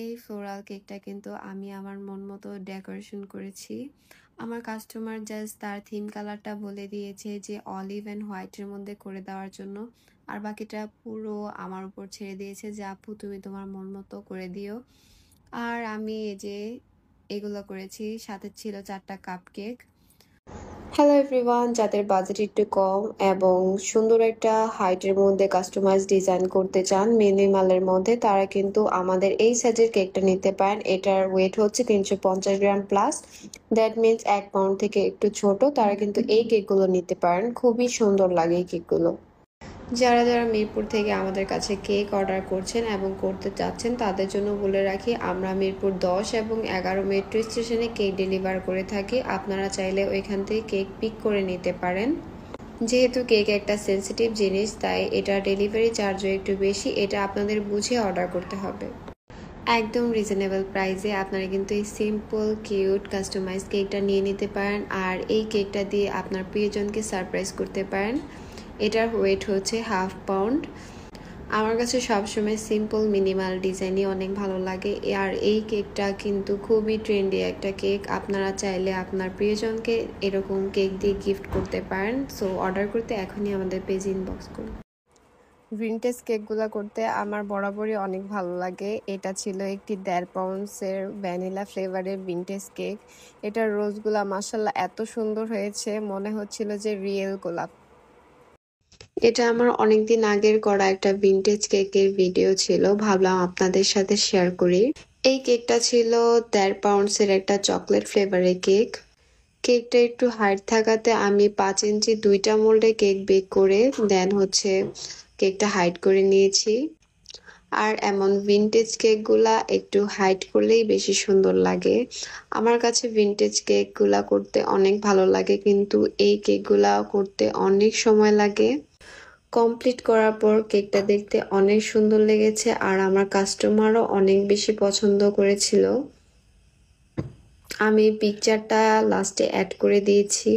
এই ফ্লোরাল কেকটা কিন্তু আমি আমার মন মতো ডেকোরেশন করেছি। আমার কাস্টমার জাস্ট তার থিম কালারটা বলে দিয়েছে যে অলিভ অ্যান্ড হোয়াইটের মধ্যে করে দেওয়ার জন্য। আর বাকিটা পুরো আমার উপর ছেড়ে দিয়েছে যে আপু তুমি তোমার মন মতো করে দিও। আর আমি এই যে এগুলো করেছি, সাথে ছিল 4টা কাপ কেক। হ্যালো এভরিওয়ান, যাদের বাজেট একটু কম এবং সুন্দর একটা হাইটের মধ্যে কাস্টমাইজ ডিজাইন করতে চান মিনিমালের মধ্যে, তারা কিন্তু আমাদের এই সাইজের কেকটা নিতে পারেন। এটার ওয়েট হচ্ছে 350 গ্রাম প্লাস, দ্যাট মিনস 1 পাউন্ড থেকে একটু ছোট। তারা কিন্তু এই কেকগুলো নিতে পারেন, খুবই সুন্দর লাগে এই কেকগুলো। যারা যারা মিরপুর থেকে আমাদের কাছে কেক অর্ডার করছেন এবং করতে চাচ্ছেন তাদের জন্য বলে রাখি, আমরা মিরপুর 10 এবং 11 মেট্রো স্টেশনে কেক ডেলিভার করে থাকি। আপনারা চাইলে ওইখান থেকে কেক পিক করে নিতে পারেন। যেহেতু কেক একটা সেন্সিটিভ জিনিস, তাই এটা ডেলিভারি চার্জও একটু বেশি, এটা আপনাদের বুঝে অর্ডার করতে হবে। একদম রিজনেবল প্রাইসে আপনারা কিন্তু এই সিম্পল কিউট কাস্টমাইজ কেকটা নিয়ে নিতে পারেন আর এই কেকটা দিয়ে আপনার প্রিয়জনকে সারপ্রাইজ করতে পারেন। এটার ওয়েট হচ্ছে 1/2 পাউন্ড। আমার কাছে সবসময় সিম্পল মিনিমাল ডিজাইনই অনেক ভালো লাগে। আর এই কেকটা কিন্তু খুবই ট্রেন্ডি একটা কেক। আপনারা চাইলে আপনার প্রিয়জনকে এরকম কেক দিয়ে গিফট করতে পারেন। সো অর্ডার করতে এখনই আমাদের পেজ ইনবক্স করুন। ভিনটেজ কেকগুলো করতে আমার বরাবরই অনেক ভালো লাগে। এটা ছিল একটি 1.5 পাউন্ডসের ভ্যানিলা ফ্লেভারের ভিনটেজ কেক। এটার রোজগুলা মাশাআল্লাহ এত সুন্দর হয়েছে, মনে হচ্ছিল যে রিয়েল গোলাপ। এটা আমার অনেকদিন আগের করা একটা ভিনটেজ কেকের ভিডিও ছিল, ভাবলাম আপনাদের সাথে শেয়ার করি। এই কেকটা ছিল 1.5 পাউন্ডসের একটা চকলেট ফ্লেভারের কেক। কেকটা একটু হাইট থাকাতে আমি 5 ইঞ্চি 2টা মোল্ডে কেক বেক করে দেন হচ্ছে কেকটা হাইট করে নিয়েছি। আর এমন ভিনটেজ কেকগুলা একটু হাইট করলেই বেশি সুন্দর লাগে। আমার কাছে ভিনটেজ কেকগুলা করতে অনেক ভালো লাগে, কিন্তু এই কেকগুলা করতে অনেক সময় লাগে। কমপ্লিট করার পর কেকটা দেখতে অনেক সুন্দর লেগেছে আর আমার কাস্টমারও অনেক বেশি পছন্দ করেছিল। আমি পিকচারটা লাস্টে অ্যাড করে দিয়েছি।